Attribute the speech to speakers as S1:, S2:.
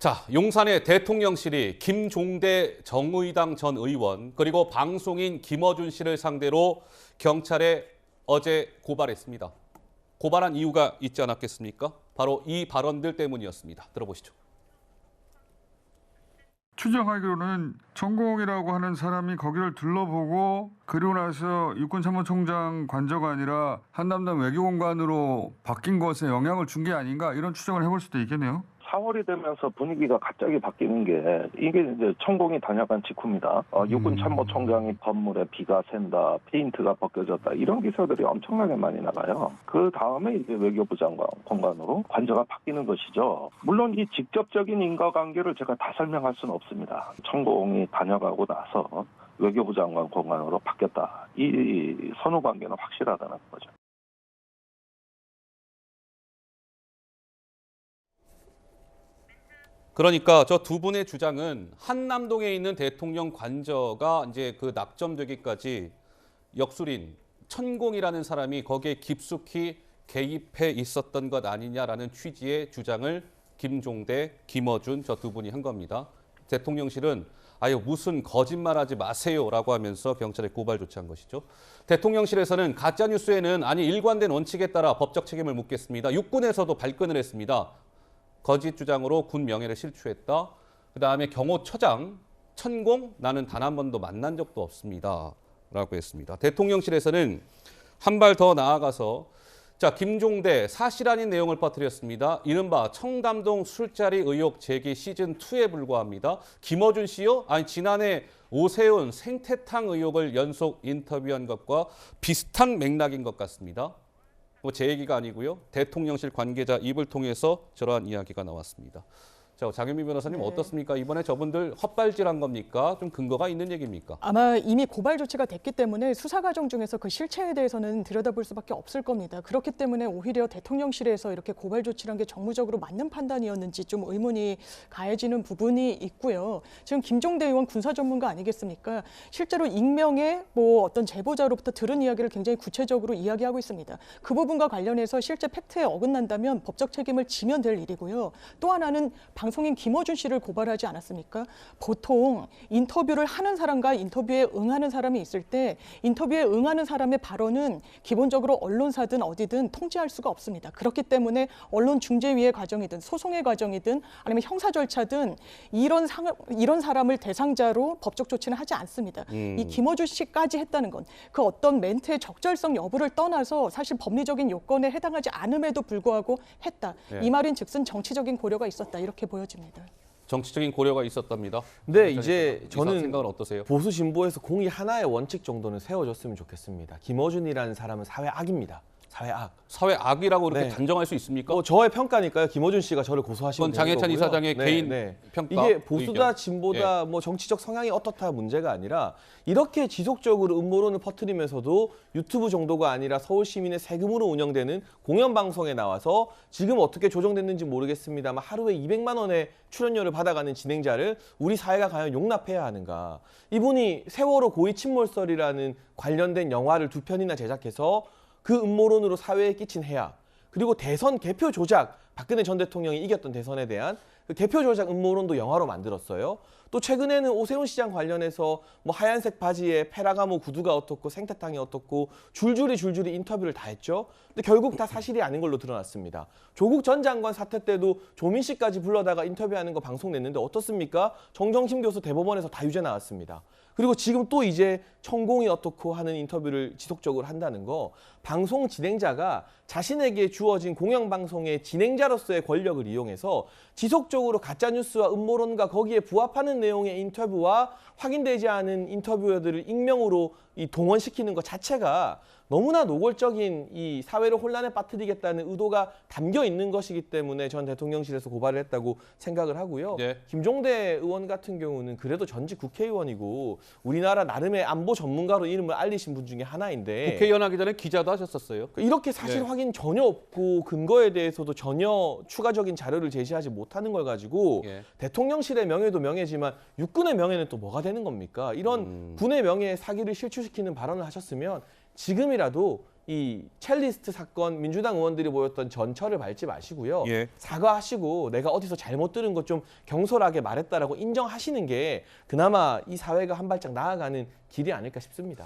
S1: 자, 용산의 대통령실이 김종대 정의당 전 의원 그리고 방송인 김어준 씨를 상대로 경찰에 어제 고발했습니다. 고발한 이유가 있지 않았겠습니까? 바로 이 발언들 때문이었습니다. 들어보시죠.
S2: 추정하기로는 천공이라고 하는 사람이 거기를 둘러보고 그리고 나서 육군참모총장 관저가 아니라 한남동 외교공간으로 바뀐 것에 영향을 준 게 아닌가 이런 추정을 해볼 수도 있겠네요.
S3: 4월이 되면서 분위기가 갑자기 바뀌는 게 이게 이제 천공이 다녀간 직후입니다. 육군 참모총장이 건물에 비가 샌다, 페인트가 벗겨졌다 이런 기사들이 엄청나게 많이 나가요. 그 다음에 이제 외교부 장관 공간으로 관저가 바뀌는 것이죠. 물론 이 직접적인 인과관계를 제가 다 설명할 수는 없습니다. 천공이 다녀가고 나서 외교부 장관 공간으로 바뀌었다. 이 선후 관계는 확실하다는 거죠.
S1: 그러니까 저 두 분의 주장은 한남동에 있는 대통령 관저가 이제 그 낙점되기까지 역술인 천공이라는 사람이 거기에 깊숙이 개입해 있었던 것 아니냐라는 취지의 주장을 김종대, 김어준 저 두 분이 한 겁니다. 대통령실은 아유 무슨 거짓말하지 마세요라고 하면서 경찰에 고발 조치한 것이죠. 대통령실에서는 가짜뉴스에는 아니 일관된 원칙에 따라 법적 책임을 묻겠습니다. 육군에서도 발끈을 했습니다. 거짓 주장으로 군 명예를 실추했다. 그다음에 경호처장 천공 나는 단 한 번도 만난 적도 없습니다. 라고 했습니다. 대통령실에서는 한 발 더 나아가서 자 김종대 사실 아닌 내용을 퍼뜨렸습니다. 이른바 청담동 술자리 의혹 제기 시즌2에 불과합니다. 김어준 씨요? 아니 지난해 오세훈 생태탕 의혹을 연속 인터뷰한 것과 비슷한 맥락인 것 같습니다. 제 얘기가 아니고요. 대통령실 관계자 입을 통해서 저러한 이야기가 나왔습니다. 자, 장현미 변호사님 어떻습니까? 이번에 저분들 헛발질한 겁니까? 좀 근거가 있는 얘기입니까?
S4: 아마 이미 고발 조치가 됐기 때문에 수사 과정 중에서 그 실체에 대해서는 들여다볼 수밖에 없을 겁니다. 그렇기 때문에 오히려 대통령실에서 이렇게 고발 조치란 게 정무적으로 맞는 판단이었는지 좀 의문이 가해지는 부분이 있고요. 지금 김종대 의원 군사 전문가 아니겠습니까? 실제로 익명의 어떤 제보자로부터 들은 이야기를 굉장히 구체적으로 이야기하고 있습니다. 그 부분과 관련해서 실제 팩트에 어긋난다면 법적 책임을 지면 될 일이고요. 또 하나는 방송인 김어준 씨를 고발하지 않았습니까? 보통 인터뷰를 하는 사람과 인터뷰에 응하는 사람이 있을 때 인터뷰에 응하는 사람의 발언은 기본적으로 언론사든 어디든 통제할 수가 없습니다. 그렇기 때문에 언론 중재위의 과정이든 소송의 과정이든 아니면 형사 절차든 이런 사람을 대상자로 법적 조치는 하지 않습니다. 이 김어준 씨까지 했다는 건 그 어떤 멘트의 적절성 여부를 떠나서 사실 법리적인 요건에 해당하지 않음에도 불구하고 했다. 이 말인 즉슨 정치적인 고려가 있었다. 이렇게 보여집니다.
S1: 정치적인 고려가 있었답니다.
S5: 근데 이제 저는
S1: 생각은 어떠세요?
S5: 보수 진보에서 공의 하나의 원칙 정도는 세워줬으면 좋겠습니다. 김어준이라는 사람은 사회악입니다. 사회악.
S1: 사회악이라고 이렇게
S5: 네.
S1: 단정할 수 있습니까?
S5: 저의 평가니까요. 김어준 씨가 저를 고소하시면
S1: 그건 장해찬
S5: 되는 거고요.
S1: 이사장의 개인 평가.
S5: 이게 보수다
S1: 의견.
S5: 진보다 정치적 성향이 어떻다 문제가 아니라 이렇게 지속적으로 음모론을 퍼뜨리면서도 유튜브 정도가 아니라 서울 시민의 세금으로 운영되는 공영방송에 나와서 지금 어떻게 조정됐는지 모르겠습니다만 하루에 200만 원의 출연료를 받아가는 진행자를 우리 사회가 과연 용납해야 하는가. 이분이 세월호 고위 침몰설이라는 관련된 영화를 2편이나 제작해서 그 음모론으로 사회에 끼친 해악, 그리고 대선 개표 조작, 박근혜 전 대통령이 이겼던 대선에 대한 그 개표 조작 음모론도 영화로 만들었어요. 또 최근에는 오세훈 시장 관련해서 하얀색 바지에 페라가모 구두가 어떻고 생태탕이 어떻고 줄줄이 인터뷰를 다 했죠. 근데 결국 다 사실이 아닌 걸로 드러났습니다. 조국 전 장관 사태 때도 조민 씨까지 불러다가 인터뷰하는 거 방송 냈는데 어떻습니까? 정정심 교수 대법원에서 다 유죄 나왔습니다. 그리고 지금 또 이제 천공이 어떻고 하는 인터뷰를 지속적으로 한다는 거, 방송 진행자가 자신에게 주어진 공영방송의 진행자로서의 권력을 이용해서 지속적으로 가짜뉴스와 음모론과 거기에 부합하는 내용의 인터뷰와 확인되지 않은 인터뷰어들을 익명으로 동원시키는 것 자체가 너무나 노골적인 이 사회를 혼란에 빠뜨리겠다는 의도가 담겨 있는 것이기 때문에 전 대통령실에서 고발을 했다고 생각을 하고요.
S1: 네.
S5: 김종대 의원 같은 경우는 그래도 전직 국회의원이고 우리나라 나름의 안보 전문가로 이름을 알리신 분 중에 하나인데
S1: 국회의원 하기 전에 기자도 하셨었어요.
S5: 이렇게 사실
S1: 네.
S5: 확인 전혀 없고 근거에 대해서도 전혀 추가적인 자료를 제시하지 못하는 걸 가지고
S1: 예.
S5: 대통령실의 명예도 명예지만 육군의 명예는 또 뭐가 되는 겁니까? 이런 군의 명예에 사기를 실추시키는 발언을 하셨으면 지금이라도 이 첼리스트 사건 민주당 의원들이 모였던 전철을 밟지 마시고요.
S1: 예.
S5: 사과하시고 내가 어디서 잘못 들은 것 좀 경솔하게 말했다라고 인정하시는 게 그나마 이 사회가 한 발짝 나아가는 길이 아닐까 싶습니다.